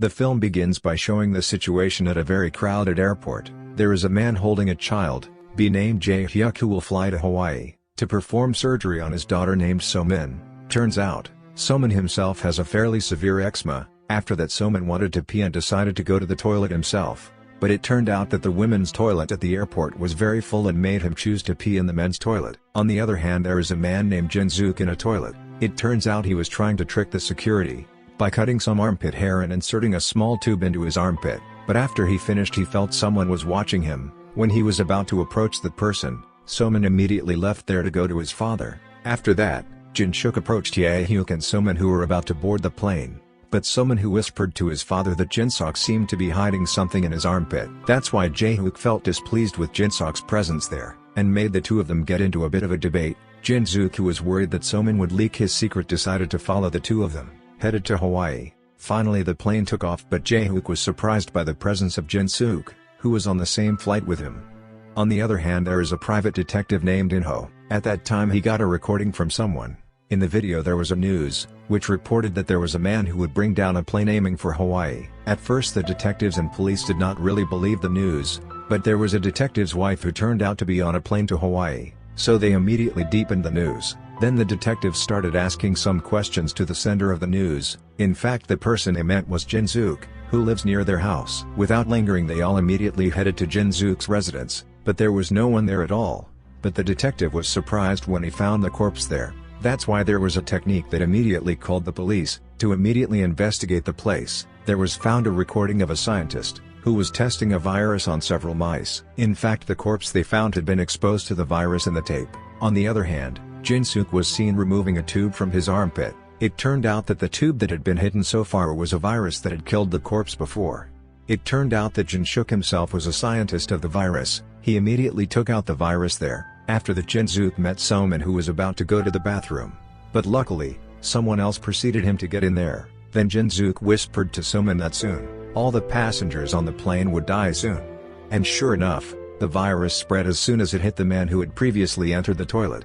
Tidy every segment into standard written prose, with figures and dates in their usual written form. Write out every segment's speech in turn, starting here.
The film begins by showing the situation at a very crowded airport. There is a man holding a child, be named Jae Hyuk, who will fly to Hawaii to perform surgery on his daughter named So-min. Turns out, So-min himself has a fairly severe eczema. After that, So-min wanted to pee and decided to go to the toilet himself. But it turned out that the women's toilet at the airport was very full and made him choose to pee in the men's toilet. On the other hand, there is a man named Jae Hyuk in a toilet. It turns out he was trying to trick the security by cutting some armpit hair and inserting a small tube into his armpit. But after he finished, he felt someone was watching him. When he was about to approach the person, So-min immediately left there to go to his father. After that, Jae Hyuk approached Jae Hyuk and So-min, who were about to board the plane. But So-min, who whispered to his father that Jae Hyuk seemed to be hiding something in his armpit. That's why Jae Hyuk felt displeased with Jae Hyuk's presence there, and made the two of them get into a bit of a debate. Jae Hyuk, who was worried that So-min would leak his secret, decided to follow the two of them, headed to Hawaii. Finally the plane took off, but Jae Hyuk was surprised by the presence of Jae Hyuk, who was on the same flight with him. On the other hand, there is a private detective named Inho. At that time he got a recording from someone. In the video there was a news, which reported that there was a man who would bring down a plane aiming for Hawaii. At first the detectives and police did not really believe the news, but there was a detective's wife who turned out to be on a plane to Hawaii, so they immediately deepened the news. Then the detectives started asking some questions to the sender of the news. In fact, the person they meant was Jae Hyuk, who lives near their house. Without lingering, they all immediately headed to Jae Hyuk's residence, but there was no one there at all. But the detective was surprised when he found the corpse there. That's why there was a technique that immediately called the police to immediately investigate the place. There was found a recording of a scientist who was testing a virus on several mice. In fact, the corpse they found had been exposed to the virus in the tape. On the other hand, Jae Hyuk was seen removing a tube from his armpit. It turned out that the tube that had been hidden so far was a virus that had killed the corpse before. It turned out that Jae Hyuk himself was a scientist of the virus. He immediately took out the virus there. After that, Jae Hyuk met So-min, who was about to go to the bathroom. But luckily, someone else preceded him to get in there. Then Jae Hyuk whispered to So-min that soon all the passengers on the plane would die soon. And sure enough, the virus spread as soon as it hit the man who had previously entered the toilet.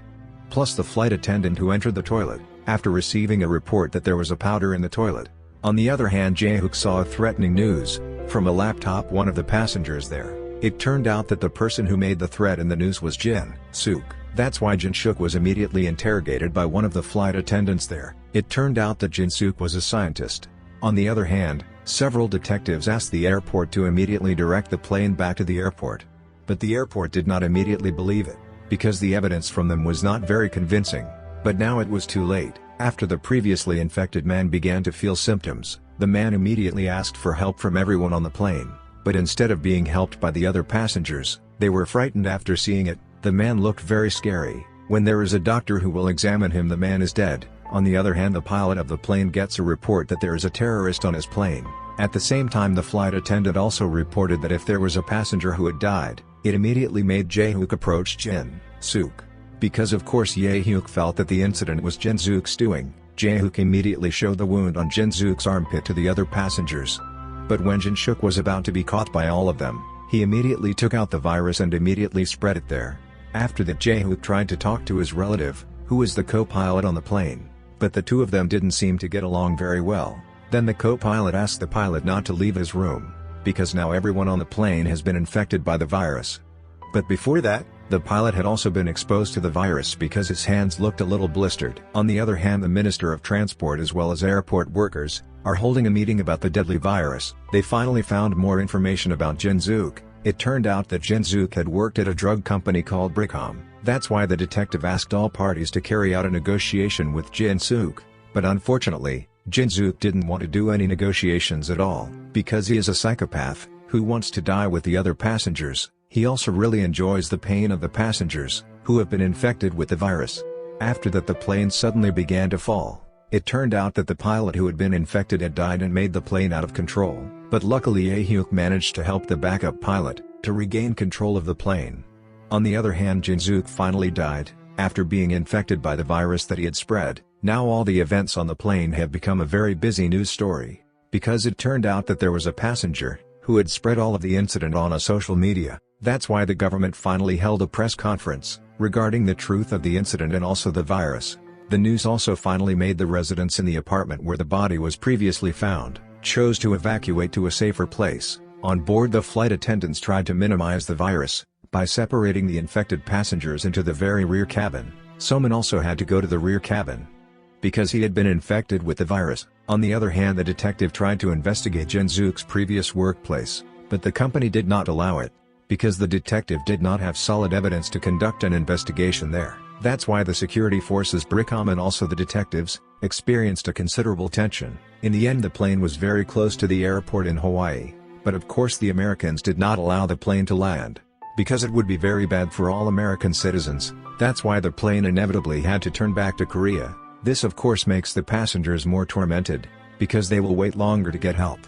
Plus the flight attendant who entered the toilet, after receiving a report that there was a powder in the toilet. On the other hand, Jae Hyuk saw a threatening news from a laptop one of the passengers there. It turned out that the person who made the threat in the news was Jae Hyuk. That's why Jae Hyuk was immediately interrogated by one of the flight attendants there. It turned out that Jae Hyuk was a scientist. On the other hand, several detectives asked the airport to immediately direct the plane back to the airport. But the airport did not immediately believe it, because the evidence from them was not very convincing. But now it was too late. After the previously infected man began to feel symptoms, the man immediately asked for help from everyone on the plane. But instead of being helped by the other passengers, they were frightened after seeing it. The man looked very scary. When there is a doctor who will examine him, the man is dead. On the other hand, the pilot of the plane gets a report that there is a terrorist on his plane. At the same time, the flight attendant also reported that if there was a passenger who had died, it immediately made Jae Hyuk approach Jae Hyuk. Because of course Jae Hyuk felt that the incident was Jae Hyuk's doing, Jae Hyuk immediately showed the wound on Jae Hyuk's armpit to the other passengers. But when Jae Hyuk was about to be caught by all of them, he immediately took out the virus and immediately spread it there. After that, Jae Hyuk tried to talk to his relative, who was the co-pilot on the plane. But the two of them didn't seem to get along very well. Then the co-pilot asked the pilot not to leave his room, because now everyone on the plane has been infected by the virus. But before that, the pilot had also been exposed to the virus because his hands looked a little blistered. On the other hand, the Minister of Transport as well as airport workers are holding a meeting about the deadly virus. They finally found more information about Jae Hyuk. It turned out that Jae Hyuk had worked at a drug company called Outbreak. That's why the detective asked all parties to carry out a negotiation with Jae Hyuk. But unfortunately, Jae Hyuk didn't want to do any negotiations at all, because he is a psychopath who wants to die with the other passengers. He also really enjoys the pain of the passengers who have been infected with the virus. After that, the plane suddenly began to fall. It turned out that the pilot who had been infected had died and made the plane out of control. But luckily Jae Hyuk managed to help the backup pilot to regain control of the plane. On the other hand, Jae Hyuk finally died after being infected by the virus that he had spread. Now all the events on the plane have become a very busy news story, because it turned out that there was a passenger who had spread all of the incident on a social media. That's why the government finally held a press conference regarding the truth of the incident and also the virus. The news also finally made the residents in the apartment where the body was previously found chose to evacuate to a safer place. On board, the flight attendants tried to minimize the virus by separating the infected passengers into the very rear cabin. So-min also had to go to the rear cabin because he had been infected with the virus. On the other hand, the detective tried to investigate Jae-suk's previous workplace, but the company did not allow it because the detective did not have solid evidence to conduct an investigation there. That's why the security forces, BRICOM and also the detectives, experienced a considerable tension. In the end, the plane was very close to the airport in Hawaii, but of course the Americans did not allow the plane to land because it would be very bad for all American citizens. That's why the plane inevitably had to turn back to Korea. This of course makes the passengers more tormented because they will wait longer to get help.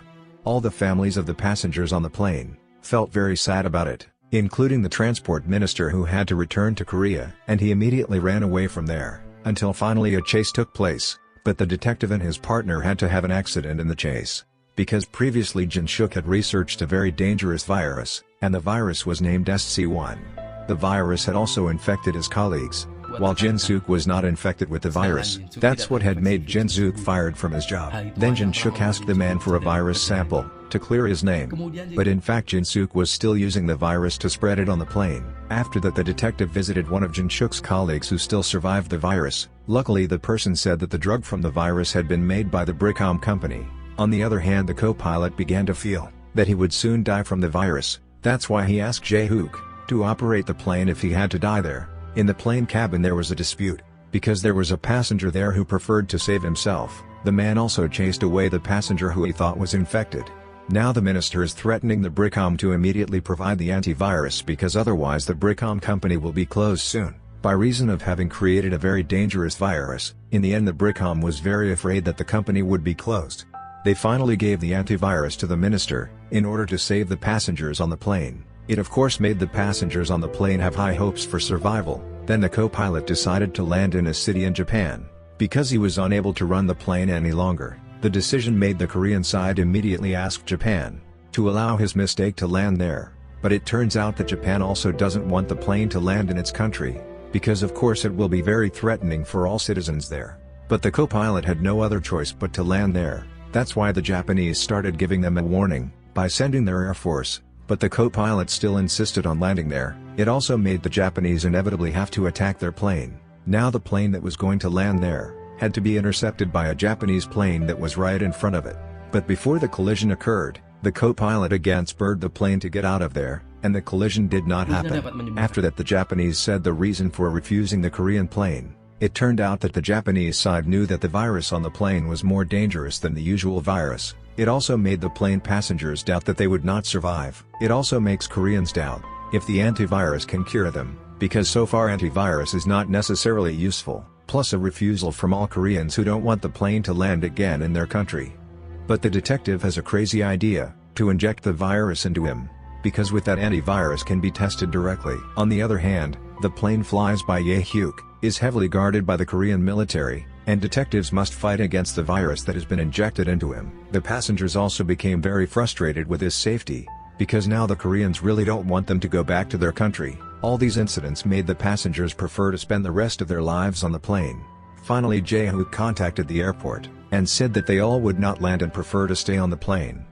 All the families of the passengers on the plane felt very sad about it, including the transport minister, who had to return to Korea, and he immediately ran away from there, until finally a chase took place, but the detective and his partner had to have an accident in the chase, because previously Jae Hyuk had researched a very dangerous virus, and the virus was named SC1. The virus had also infected his colleagues, while Jae-suk was not infected with the virus. That's what had made Jae-suk fired from his job. Then Jae Hyuk asked the man for a virus sample to clear his name, but in fact Jae-suk was still using the virus to spread it on the plane. After that, the detective visited one of Jae Hyuk's colleagues who still survived the virus. Luckily, the person said that the drug from the virus had been made by the BRICOM company. On the other hand, the co-pilot began to feel that he would soon die from the virus. That's why he asked Jae Hyuk to operate the plane if he had to die there. In the plane cabin there was a dispute, because there was a passenger there who preferred to save himself. The man also chased away the passenger who he thought was infected. Now the minister is threatening the BRICOM to immediately provide the antivirus, because otherwise the BRICOM company will be closed soon, by reason of having created a very dangerous virus. In the end, the BRICOM was very afraid that the company would be closed. They finally gave the antivirus to the minister, in order to save the passengers on the plane. It of course made the passengers on the plane have high hopes for survival. Then the co-pilot decided to land in a city in Japan, because he was unable to run the plane any longer. The decision made the Korean side immediately asked Japan to allow his mistake to land there, but it turns out that Japan also doesn't want the plane to land in its country, because of course it will be very threatening for all citizens there. But the co-pilot had no other choice but to land there. That's why the Japanese started giving them a warning by sending their air force, but the co-pilot still insisted on landing there. It also made the Japanese inevitably have to attack their plane. Now the plane that was going to land there had to be intercepted by a Japanese plane that was right in front of it. But before the collision occurred, the co-pilot again spurred the plane to get out of there, and the collision did not happen. After that, the Japanese said the reason for refusing the Korean plane. It turned out that the Japanese side knew that the virus on the plane was more dangerous than the usual virus. It also made the plane passengers doubt that they would not survive. It also makes Koreans doubt if the antivirus can cure them, because so far antivirus is not necessarily useful, plus a refusal from all Koreans who don't want the plane to land again in their country. But the detective has a crazy idea, to inject the virus into him, because with that antivirus can be tested directly. On the other hand, the plane flies by Jae Hyuk, is heavily guarded by the Korean military, and detectives must fight against the virus that has been injected into him. The passengers also became very frustrated with his safety, because now the Koreans really don't want them to go back to their country. All these incidents made the passengers prefer to spend the rest of their lives on the plane. Finally, Jae Hyuk contacted the airport, and said that they all would not land and prefer to stay on the plane.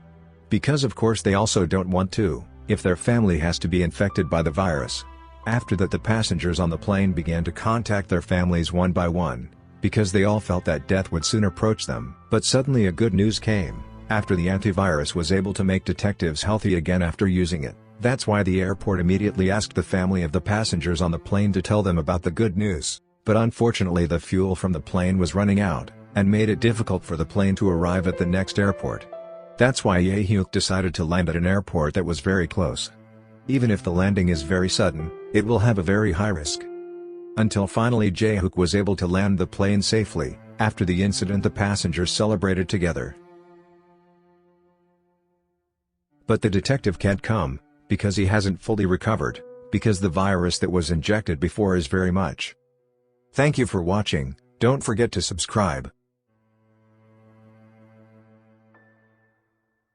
Because of course they also don't want to, if their family has to be infected by the virus. After that, the passengers on the plane began to contact their families one by one, because they all felt that death would soon approach them. But suddenly a good news came, after the antivirus was able to make detectives healthy again after using it. That's why the airport immediately asked the family of the passengers on the plane to tell them about the good news. But unfortunately the fuel from the plane was running out, and made it difficult for the plane to arrive at the next airport. That's why Jae Hyuk decided to land at an airport that was very close. Even if the landing is very sudden, it will have a very high risk. Until finally Jae Hyuk was able to land the plane safely. After the incident, the passengers celebrated together. But the detective can't come, because he hasn't fully recovered, because the virus that was injected before is very much. Thank you for watching. Don't forget to subscribe.